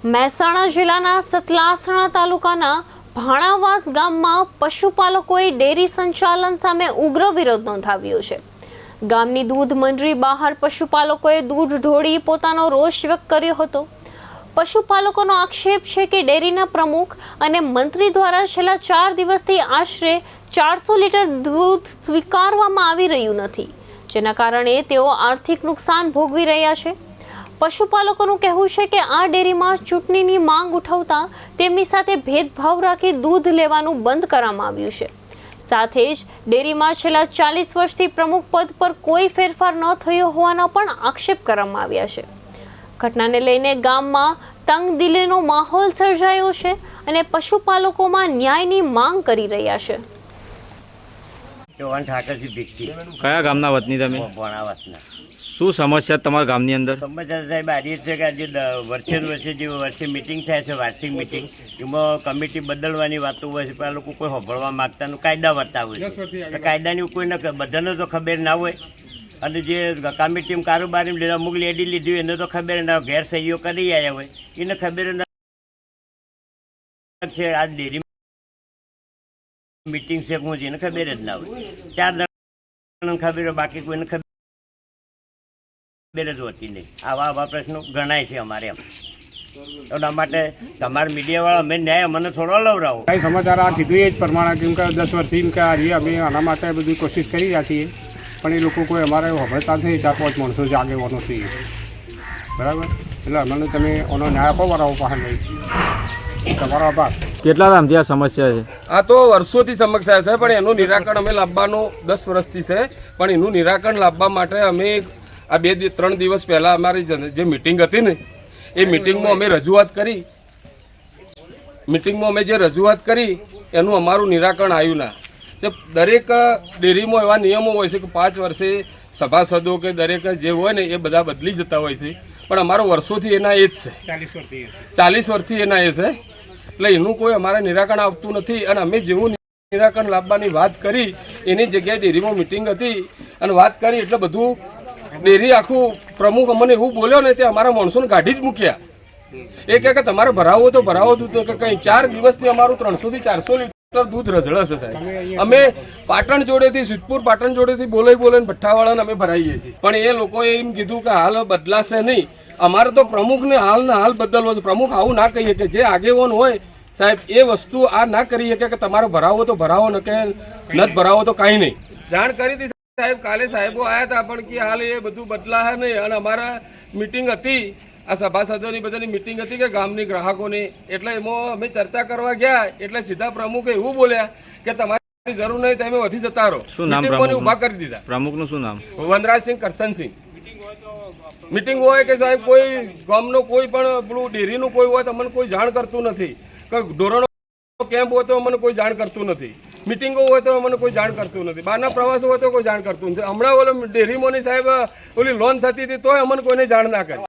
મહેસાણા જિલ્લાના સતલાસણા તાલુકાના ભાણાવાસ ગામમાં પશુપાલકોએ ડેરી સંચાલન સામે ઉગ્ર વિરોધ નોંધાવ્યો છે। ગામની દૂધ મંડળી બહાર પશુપાલકોએ દૂધ ઢોળી પોતાનો રોષ વ્યક્ત કર્યો હતો। પશુપાલકોનો આક્ષેપ છે કે ડેરીના પ્રમુખ અને મંત્રી દ્વારા છેલ્લા 4 દિવસથી આશરે 400 લીટર દૂધ સ્વીકારવામાં આવી રહ્યું નથી, જેના કારણે તેઓ આર્થિક નુકસાન ભોગવી રહ્યા છે। પશુપાલકોનું કહેવું છે કે આ ડેરીમાં ચૂંટણીની માંગ ઉઠાવતા તેમની સાથે ભેદભાવ રાખી દૂધ લેવાનું બંધ કરવામાં આવ્યું છે। સાથે જ ડેરીમાં છેલ્લા 40 વર્ષથી પ્રમુખ પદ પર કોઈ ફેરફાર ન થયો હોવાના પણ આક્ષેપ કરવામાં આવ્યા છે। ઘટનાને લઈને ગામમાં તંગદિલીનો માહોલ સર્જાયો છે અને પશુપાલકોમાં ન્યાયની માંગ કરી રહ્યા છે। કયા ગામના વતની તમે? શું સમસ્યા તમારા ગામની અંદર? સમસ્યા સાહેબ આજે છે કે આજે વર્ષે મિટિંગ થાય છે, વાર્ષિક મિટિંગ, એમાં કમિટી બદલવાની વાતો હોય છે, પણ આ લોકો કોઈ સાંભળવા માગતા નથી, કાયદા વર્તા હોય છે। કાયદાની કોઈને બધાને તો ખબર ના હોય, અને જે કમિટી કારોબારી લીધા અમુક લેડી લીધી એને તો ખબર ના ઘેર સહીઓ કરી આવ્યા હોય, એને ખબર ના છે આ ડેરી મીટિંગ છે હું એને ખબર જ ના હોય। 4 જણ ખબર હોય, બાકી કોઈને ખબર જ હોતી નહીં। આવા પ્રશ્નો ગણાય છે અમારે એમ। એટલા માટે તમારા મીડિયાવાળા અમે ન્યાય અમને થોડો લવરાવો। કઈ સમાચાર આ કીધું એ જ પ્રમાણે કેમ કે 10 વર્ષથી એમ કે આજે અમે આના માટે બધી કોશિશ કરી રહ્યા છીએ, પણ એ લોકો કોઈ અમારે સાંભળતા નથી। 4-5 માણસો જ આગેવાનો છીએ, બરાબર? એટલે અમને તમે એનો ન્યાય આપો બરાબર પાસે નહીં, તમારો આભાર। કેટલા ટાઈમથી આ સમસ્યા છે? આ તો વર્ષોથી સમસ્યા છે, પણ એનું નિરાકરણ અમે લાવવાનું 10 વર્ષથી છે, પણ એનું નિરાકરણ લાવવા માટે અમે આ 2-3 દિવસ પહેલાં અમારી જે મિટિંગ હતી ને એ મિટિંગમાં અમે રજૂઆત કરી એનું અમારું નિરાકરણ આવ્યું ના। જે દરેક ડેરીમાં એવા નિયમો હોય છે કે 5 વર્ષે સભાસદો કે દરેક જે હોય ને એ બધા બદલી જતા હોય છે, પણ અમારો વર્ષોથી એના એ જ છે, 40 વર્ષથી એના એ છે। એટલે એનું કોઈ અમારે નિરાકરણ આવતું નથી, અને અમે જેવું નિરાકરણ લાવવાની વાત કરી એની જગ્યાએ ડેરીમાં મિટિંગ હતી અને વાત કરી એટલે બધું ડેરી આખું પ્રમુખ અમને એવું બોલ્યો ને તે અમારા માણસોને કાઢી જ મૂક્યા। એ કહે કે તમારે ભરાવો તો ભરાવો દૂધ, કે કંઈ 4 દિવસથી અમારું 300 થી 400 લીટર દૂધ રઝળે છે સાહેબ। અમે પાટણ જોડેથી સિદ્ધપુર પાટણ જોડેથી બોલાઈને ભઠ્ઠાવાળાને અમે ભરાઈએ છીએ, પણ એ લોકોએ એમ કીધું કે હાલ બદલાશે નહીં, અમારે તો પ્રમુખને હાલના હાલ બદલવો છે। પ્રમુખ આવું ના કહીએ કે જે આગેવાન હોય સાહેબ એ વસ્તુ આ ના કરી શકે કે તમારે ભરાવો તો ભરાવો ન કે નથી ભરાવો તો કાંઈ નહીં। જાણ કરી હતી સાહેબ, કાલે સાહેબો આવ્યા હતા, પણ કે હાલ એ બધું બદલાશે નહીં। અને અમારા મિટિંગ હતી, આ સભાસદોની બધાની મિટિંગ હતી કે ગામની ગ્રાહકોની, એટલે એમાં અમે ચર્ચા કરવા ગયા એટલે સીધા પ્રમુખે એવું બોલ્યા કે તમારી જરૂર નહીં, તમે વધી જતા રહો। શું નામ ઊભા કરી દીધા। પ્રમુખનું શું નામ? વનરાજસિંહ કરશનસિંહ। મિટિંગ હોય કે સાહેબ કોઈ ગામનો કોઈ પણ પેલું ડેરીનું કોઈ હોય તો અમને કોઈ જાણ કરતું નથી, કોઈ ધોરણો કેમ્પ હોય તો અમને કોઈ જાણ કરતું નથી, મિટિંગો હોય તો અમને કોઈ જાણ કરતું નથી, બહારના પ્રવાસો હોય તો કોઈ જાણ કરતું નથી। હમણાં ઓલો ડેરીમાંની સાહેબ ઓલી લોન થતી હતી તોય અમને કોઈને જાણ ના કરી।